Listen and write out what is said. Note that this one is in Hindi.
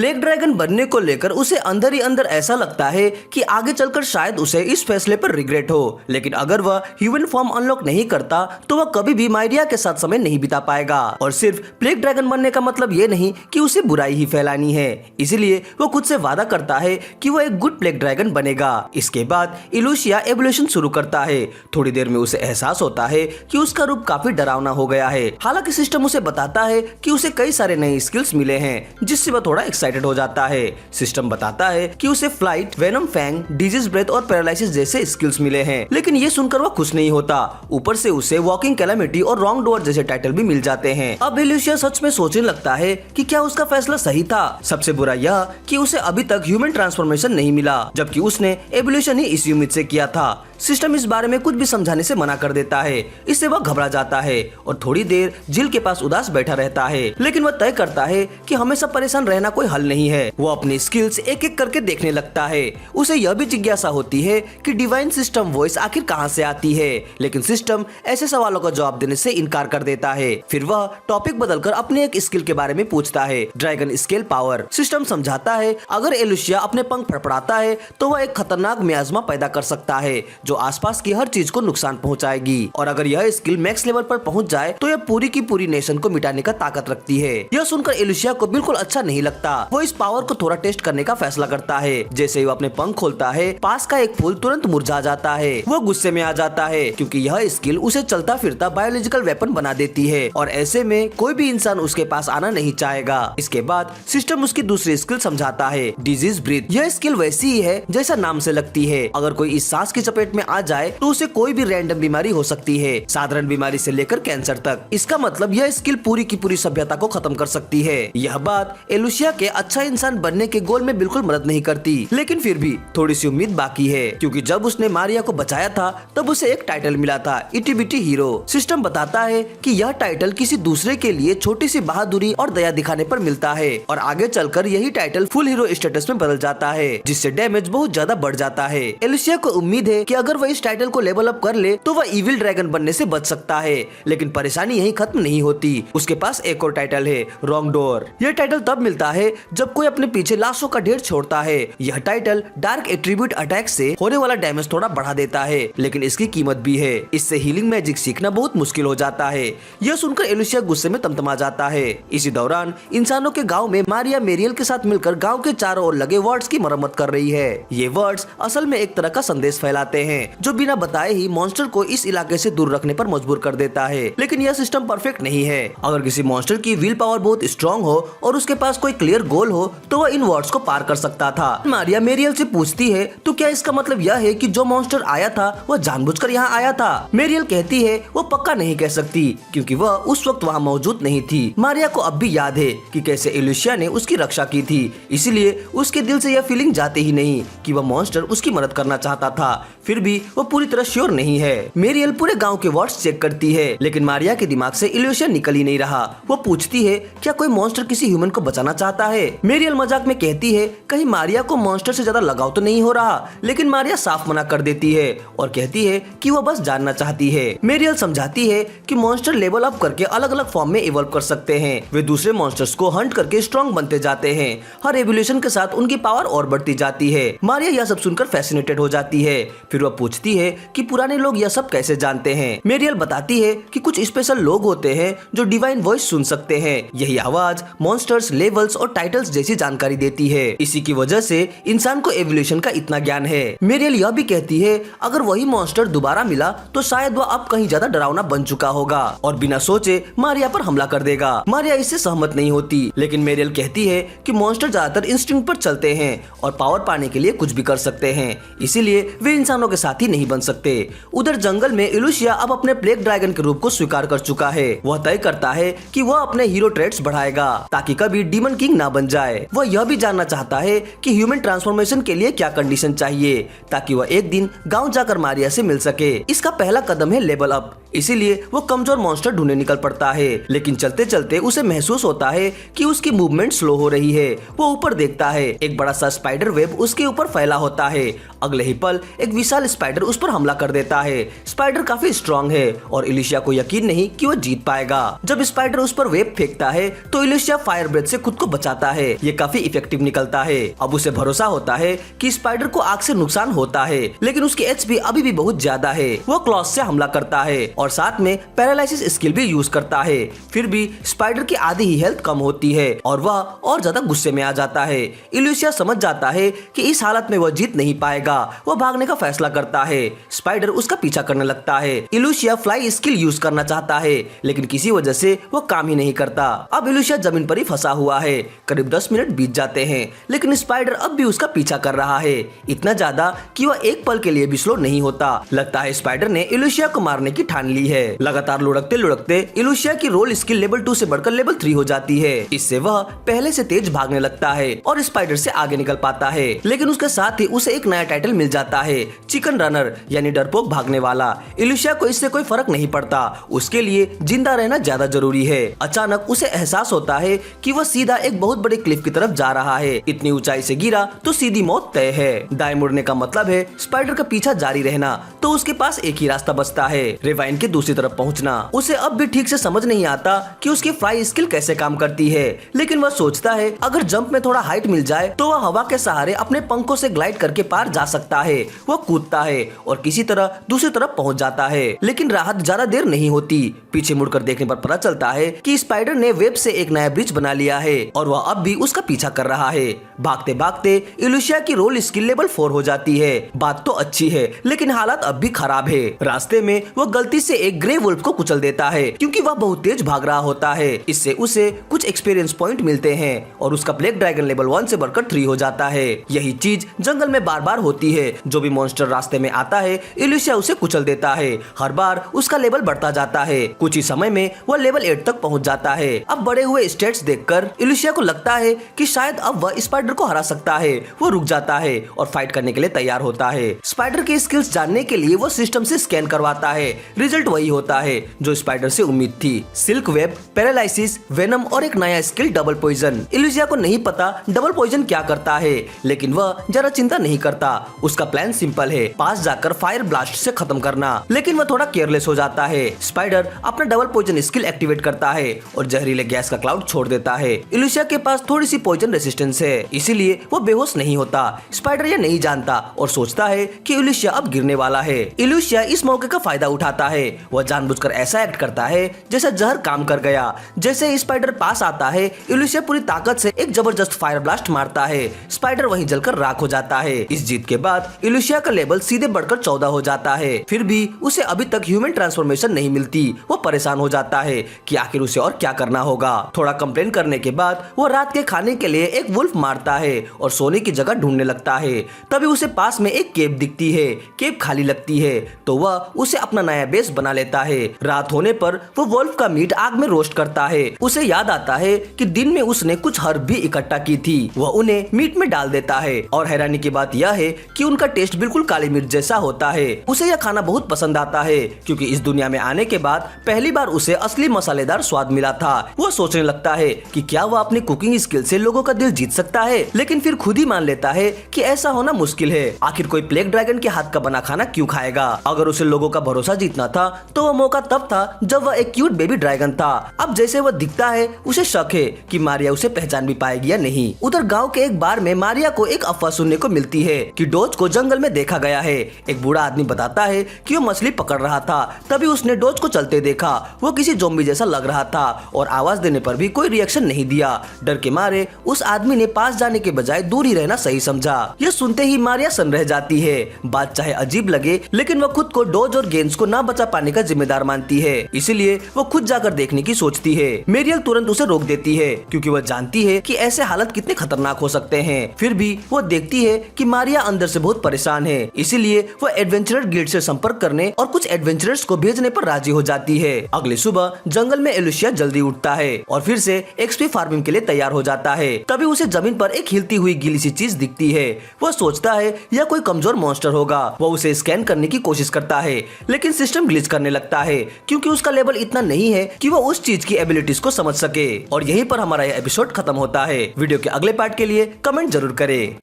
प्लेग ड्रैगन बनने को लेकर उसे अंदर ही अंदर ऐसा लगता है कि आगे चलकर शायद उसे इस फैसले पर रिग्रेट हो, लेकिन अगर वह ह्यूमन फॉर्म अनलॉक नहीं करता तो वह कभी भी मायरिया के साथ समय नहीं बिता पाएगा। और सिर्फ प्लेग ड्रैगन बनने का मतलब ये नहीं कि उसे बुराई ही फैलानी है, इसीलिए वो खुद से वादा करता है कि वो एक गुड प्लेग ड्रैगन बनेगा। इसके बाद इलुशिया एवोल्यूशन शुरू करता है। थोड़ी देर में उसे एहसास होता है कि उसका रूप काफी डरावना हो गया है। हालांकि सिस्टम उसे बताता है कि उसे कई सारे नए स्किल्स मिले हैं, जिससे वह थोड़ा एक्साइटेड हो जाता है। सिस्टम बताता है कि उसे flight, venom fang, disease breath और पैरालिसिस जैसे स्किल्स मिले हैं, लेकिन ये सुनकर वह खुश नहीं होता। ऊपर से उसे वॉकिंग कैलामिटी और रॉन्ग डोअर जैसे टाइटल भी मिल जाते हैं। अब इलुशिया सच में सोचने लगता है कि क्या उसका फैसला सही था। सबसे बुरा यह कि उसे अभी तक ह्यूमन ट्रांसफॉर्मेशन नहीं मिला, जबकि उसने एवोल्यूशन ही इसी उम्मीद से किया था। सिस्टम इस बारे में कुछ भी समझाने से मना कर देता है। इससे वह घबरा जाता है और थोड़ी देर जिल के पास उदास बैठा रहता है, लेकिन वह तय करता है कि हमेशा परेशान रहना कोई हल नहीं है। वो अपनी स्किल्स एक एक करके देखने लगता है। उसे यह भी जिज्ञासा होती है कि डिवाइन सिस्टम वॉइस आखिर कहां से आती है, लेकिन सिस्टम ऐसे सवालों का जवाब देने से इनकार कर देता है। फिर वह टॉपिक बदलकर अपने एक स्किल के बारे में पूछता है, ड्रैगन स्केल पावर। सिस्टम समझाता है अगर इलुशिया अपने पंख फड़फड़ाता है तो वह एक खतरनाक मियाज़मा पैदा कर सकता है जो आसपास की हर चीज को नुकसान पहुंचाएगी, और अगर यह स्किल मैक्स लेवल पर पहुंच जाए तो यह पूरी की पूरी नेशन को मिटाने का ताकत रखती है। यह सुनकर इलुशिया को बिल्कुल अच्छा नहीं लगता। वो इस पावर को थोड़ा टेस्ट करने का फैसला करता है। जैसे ही वो अपने पंख खोलता है, पास का एक फूल तुरंत मुरझा जाता है। वो गुस्से में आ जाता है क्योंकि यह स्किल उसे चलता फिरता बायोलॉजिकल वेपन बना देती है, और ऐसे में कोई भी इंसान उसके पास आना नहीं चाहेगा। इसके बाद सिस्टम उसकी दूसरी स्किल समझाता है, डिजीज ब्रीथ। यह स्किल वैसी ही है जैसा नाम से लगती है। अगर कोई इस सांस की चपेट में आ जाए तो उसे कोई भी रैंडम बीमारी हो सकती है, साधारण बीमारी से लेकर कैंसर तक। इसका मतलब यह स्किल पूरी की पूरी सभ्यता को खत्म कर सकती है। यह बात इलुशिया के अच्छा इंसान बनने के गोल में बिल्कुल मदद नहीं करती, लेकिन फिर भी थोड़ी सी उम्मीद बाकी है, क्योंकि जब उसने मारिया को बचाया था तब उसे एक टाइटल मिला था, इटी बिटी हीरो। सिस्टम बताता है कि यह टाइटल किसी दूसरे के लिए छोटी सी बहादुरी और दया दिखाने पर मिलता है, और आगे चलकर यही टाइटल फुल हीरो स्टेटस में बदल जाता है, जिससे डैमेज बहुत ज्यादा बढ़ जाता है। इलुशिया को उम्मीद है कि अगर वह इस टाइटल को लेवल अप कर ले तो वह इविल ड्रैगन बनने से बच सकता है, लेकिन परेशानी यही खत्म नहीं होती। उसके पास एक और टाइटल है, रॉन्ग डोअर। यह टाइटल तब मिलता है जब कोई अपने पीछे लाशों का ढेर छोड़ता है। यह टाइटल डार्क एट्रीब्यूट अटैक से होने वाला डैमेज थोड़ा बढ़ा देता है, लेकिन इसकी कीमत भी है। इससे हीलिंग मैजिक सीखना बहुत मुश्किल हो जाता है। यह सुनकर इलुशिया गुस्से में तमतमा जाता है। इसी दौरान इंसानों के गाँव में मारिया मेरियल के साथ मिलकर गाँव के चारों ओर लगे वर्ड्स की मरम्मत कर रही है। ये वर्ड्स असल में एक तरह का संदेश फैलाते हैं जो बिना बताए ही मॉन्स्टर को इस इलाके से दूर रखने पर मजबूर कर देता है। लेकिन यह सिस्टम परफेक्ट नहीं है। अगर किसी मॉन्स्टर की विल पावर बहुत स्ट्रॉन्ग हो और उसके पास कोई क्लियर गोल हो तो वह इन वर्ड्स को पार कर सकता था। मारिया मेरियल से पूछती है, तो क्या इसका मतलब यह है कि जो मॉन्स्टर आया था वह जानबूझकर यहाँ आया था? मेरियल कहती है वो पक्का नहीं कह सकती क्योंकि वह उस वक्त वहाँ मौजूद नहीं थी। मारिया को अब भी याद है कि कैसे इलुशिया ने उसकी रक्षा की थी, इसलिए उसके दिल से यह फीलिंग जाती ही नहीं कि वह मॉन्स्टर उसकी मदद करना चाहता था। फिर भी वो पूरी तरह श्योर नहीं है। मेरियल पूरे गांव के वर्ड्स चेक करती है, लेकिन मारिया के दिमाग से इल्यूशन निकल ही नहीं रहा। वो पूछती है, क्या कोई मॉन्स्टर किसी ह्यूमन को बचाना चाहता है? मेरियल मजाक में कहती है, कहीं मारिया को मॉन्स्टर से ज्यादा लगाव तो नहीं हो रहा, लेकिन मारिया साफ मना कर देती है और कहती है कि वो बस जानना चाहती है। मेरियल समझाती है कि मॉन्स्टर लेवल अप करके अलग अलग फॉर्म में इवॉल्व कर सकते हैं। वे दूसरे मॉन्स्टर्स को हंट करके स्ट्रॉन्ग बनते जाते हैं। हर एवोल्यूशन के साथ उनकी पावर और बढ़ती जाती है। मारिया यह सब सुनकर फैसिनेटेड हो जाती है। फिर वह पूछती है कि पुराने लोग यह सब कैसे जानते हैं? मेरियल बताती है कि कुछ स्पेशल लोग होते हैं जो डिवाइन वॉइस सुन सकते हैं। यही आवाज मॉन्स्टर्स, लेवल्स और टाइटल्स जैसी जानकारी देती है। इसी की वजह से इंसान को एवोल्यूशन का इतना ज्ञान है। मेरियल यह भी कहती है, अगर वही मॉन्स्टर दोबारा मिला तो शायद वह अब कहीं ज्यादा डरावना बन चुका होगा और बिना सोचे मारिया पर हमला कर देगा। मारिया इससे सहमत नहीं होती, लेकिन मेरियल कहती है कि मॉन्स्टर ज्यादातर इंस्टिंक्ट पर चलते हैं और पावर पाने के लिए कुछ भी कर सकते हैं, इसीलिए वे इंसानों के साथ ही नहीं बन सकते। उधर जंगल में इलुशिया अब अपने प्लेग ड्रैगन के रूप को स्वीकार कर चुका है। वह तय करता है कि वह अपने हीरो ट्रेट्स बढ़ाएगा ताकि कभी डीमन किंग ना बन जाए। वह यह भी जानना चाहता है कि ह्यूमन ट्रांसफॉर्मेशन के लिए क्या कंडीशन चाहिए ताकि वह एक दिन गांव जाकर मारिया से मिल सके। इसका पहला कदम है लेवल अप। इसीलिए वो कमजोर मॉन्स्टर ढूंढने निकल पड़ता है। लेकिन चलते चलते उसे महसूस होता है कि उसकी मूवमेंट स्लो हो रही है। वो ऊपर देखता है, एक बड़ा सा स्पाइडर वेब उसके ऊपर फैला होता है। अगले ही पल एक विशाल स्पाइडर उस पर हमला कर देता है। स्पाइडर काफी स्ट्रॉन्ग है और इलिशिया को यकीन नहीं कि वो जीत पाएगा। जब स्पाइडर उस पर वेब फेंकता है तो इलिशिया फायर ब्रेथ से खुद को बचाता है। ये काफी इफेक्टिव निकलता है। अब उसे भरोसा होता है कि स्पाइडर को आग से नुकसान होता है, लेकिन उसकी एचपी अभी भी बहुत ज्यादा है। वो क्लॉज से हमला करता है और साथ में पैरालिसिस स्किल भी यूज करता है। फिर भी स्पाइडर की आधी ही हेल्थ कम होती है और वह और ज्यादा गुस्से में आ जाता है। इलिशिया समझ जाता है कि इस हालत में वह जीत नहीं पाएगा। वो भागने का फैसला करता है। स्पाइडर उसका पीछा करने लगता है। इलिशिया फ्लाई स्किल यूज करना चाहता है, लेकिन किसी वजह से वो काम ही नहीं करता। अब इलिशिया जमीन पर ही फंसा हुआ है। करीब 10 मिनट बीत जाते हैं, लेकिन स्पाइडर अब भी उसका पीछा कर रहा है, इतना ज्यादा कि वह एक पल के लिए भी स्लो नहीं होता। लगता है स्पाइडर ने इलिशिया को मारने की ठान ली है। लगातार लुढ़कते लुढ़कते इलिशिया की रोल स्किल लेवल 2 से बढ़कर लेवल 3 हो जाती है। इससे वह पहले से तेज भागने लगता है और स्पाइडर से आगे निकल पाता है। लेकिन उसके साथ ही उसे एक नया टाइटल मिल जाता है, चिकन रनर, यानी डरपोक भागने वाला। इलिशिया को इससे कोई फर्क नहीं पड़ता, उसके लिए जिंदा रहना ज्यादा जरूरी है। अचानक उसे एहसास होता है कि वह सीधा एक बहुत बड़े क्लिफ की तरफ जा रहा है। इतनी ऊंचाई से गिरा तो सीधी मौत तय है। दाएं मुड़ने का मतलब है स्पाइडर का पीछा जारी रहना, तो उसके पास एक ही रास्ता बचता है, रिवाइन के दूसरी तरफ पहुंचना। उसे अब भी ठीक से समझ नहीं आता कि उसकी फ्लाई स्किल कैसे काम करती है, लेकिन वह सोचता है अगर जंप में थोड़ा हाइट मिल जाए तो वह हवा के सहारे अपने पंखों से ग्लाइड करके पार जा सकता है। वह कूदता है और किसी तरह दूसरी तरफ पहुंच जाता है, लेकिन राहत ज्यादा देर नहीं होती। पीछे मुड़कर देखने पर पता चलता है कि स्पाइडर ने वेब से एक नया ब्रिज बना लिया है और वह अब भी उसका पीछा कर रहा है। भागते भागते इलिशिया की रोल स्किल लेवल 4 हो जाती है। बात तो अच्छी है, लेकिन हालात अब भी खराब है। रास्ते में वह गलती से एक ग्रे वुल्फ को कुचल देता है, क्योंकि वह बहुत तेज भाग रहा होता है। इससे उसे कुछ एक्सपीरियंस पॉइंट मिलते हैं और उसका ब्लैक ड्रैगन लेवल 1 से बढ़कर 3 हो जाता है। यही चीज जंगल में बार बार होती है। जो भी मॉन्स्टर रास्ते में आता है इलिशिया उसे कुचल देता है। हर बार उसका लेवल बढ़ता जाता है। कुछ ही समय में वह लेवल 8 तक पहुंच जाता है। अब बढ़े हुए स्टेट्स देखकर इलिशिया को लगता है कि शायद अब वह स्पाइडर को हरा सकता है। वो रुक जाता है और फाइट करने के लिए तैयार होता है। स्पाइडर के स्किल्स जानने के लिए वो सिस्टम से स्कैन करवाता है। रिजल्ट वही होता है जो स्पाइडर से उम्मीद थी, सिल्क वेब, पैरालिसिस, वेनम और एक नया स्किल डबल पॉइजन। इलिशिया को नहीं पता डबल पॉइजन क्या करता है, लेकिन वह जरा चिंता नहीं करता। उसका प्लान सिंपल है, पास जाकर फायर ब्लास्ट से खत्म करना। लेकिन वह थोड़ा केयरलेस हो जाता है। स्पाइडर अपना डबल पॉइजन स्किल एक्टिवेट करता है और जहरीले गैस का क्लाउड छोड़ देता है। इलिशिया के पास थोड़ी सी पॉइजन रेसिस्टेंस है, इसीलिए वो बेहोश नहीं होता। स्पाइडर यह नहीं जानता और सोचता है कि इलिशिया अब गिरने वाला है। इलिशिया इस मौके का फायदा उठाता है। वह जानबूझकर ऐसा एक्ट करता है जैसे जहर काम कर गया। जैसे स्पाइडर पास आता है, इलिशिया पूरी ताकत से एक जबरदस्त फायर ब्लास्ट मारता है। स्पाइडर वहीं जलकर राख हो जाता है। इस जीत के बाद इलिशिया का लेवल सीधे बढ़कर 14 हो जाता है। फिर भी उसे अभी तक ह्यूमन ट्रांसफॉर्मेशन नहीं मिलती। वो परेशान हो जाता है कि आखिर उसे और क्या करना होगा। थोड़ा कंप्लेन करने के बाद वो रात के खाने के लिए एक वुल्फ मारता है और सोने की जगह ढूंढने लगता है। तभी उसे पास में एक केव दिखती है। केव खाली लगती है तो वह उसे अपना नया बेस बना लेता है। रात होने पर वो वुल्फ का मीट आग में रोस्ट करता है। उसे याद आता है कि दिन में उसने कुछ हर्ब भी इकट्ठा की थी। वह उन्हें मीट में डाल देता है और हैरानी की बात यह है कि उनका टेस्ट बिल्कुल काली मिर्च जैसा होता है। उसे यह खाना बहुत पसंद आता है, क्योंकि इस दुनिया में आने के बाद पहली बार उसे असली मसालेदार स्वाद मिला था। वो सोचने लगता है कि क्या वह अपनी कुकिंग स्किल से लोगों का दिल जीत सकता है, लेकिन फिर खुद ही मान लेता है कि ऐसा होना मुश्किल है। आखिर कोई ब्लैक ड्रैगन के हाथ का बना खाना क्यों खाएगा? अगर उसे लोगों का भरोसा जीतना था तो वह मौका तब था जब वह एक क्यूट बेबी ड्रैगन था। अब जैसे वह दिखता है उसे शक है कि मारिया उसे पहचान भी पाएगी या नहीं। उधर गांव के एक बार में मारिया को एक अफवाह सुनने को मिलती है कि डोज को जंगल में देखा गया है। एक बूढ़ा आदमी बताता है कि वो मछली पकड़ रहा था, तभी उसने डोज को चलते देखा। वो किसी ज़ॉम्बी जैसा लग रहा था और आवाज देने पर भी कोई रिएक्शन नहीं दिया। डर के मारे उस आदमी ने पास जाने के बजाय दूर ही रहना सही समझा। यह सुनते ही मारिया सन रह जाती है। बात चाहे अजीब लगे, लेकिन वह खुद को डोज और गेंस को ना बचा पाने का जिम्मेदार मानती है, इसीलिए वो खुद जाकर देखने की सोचती है। मेरियल तुरंत उसे रोक देती है, क्योंकि वह जानती है कि ऐसे हालत कितने खतरनाक हो सकते हैं। फिर भी वो देखती है कि मारिया अंदर से बहुत परेशान है, इसीलिए वो एडवेंचरर गिल्ड से संपर्क करने और कुछ एडवेंचरर्स को भेजने पर राजी हो जाती है। अगली सुबह जंगल में इलिशिया जल्दी उठता है और फिर से एक्सपी फार्मिंग के लिए तैयार हो जाता है। तभी उसे जमीन पर एक हिलती हुई गीली सी चीज दिखती है। वह सोचता है यह कोई कमजोर मॉन्स्टर होगा। वह उसे स्कैन करने की कोशिश करता है, लेकिन सिस्टम ग्लिच चीज करने लगता है, क्योंकि उसका लेवल इतना नहीं है कि वो उस चीज की एबिलिटीज को समझ सके। और यहीं पर हमारा यह एपिसोड खत्म होता है। वीडियो के अगले पार्ट के लिए कमेंट जरूर करें।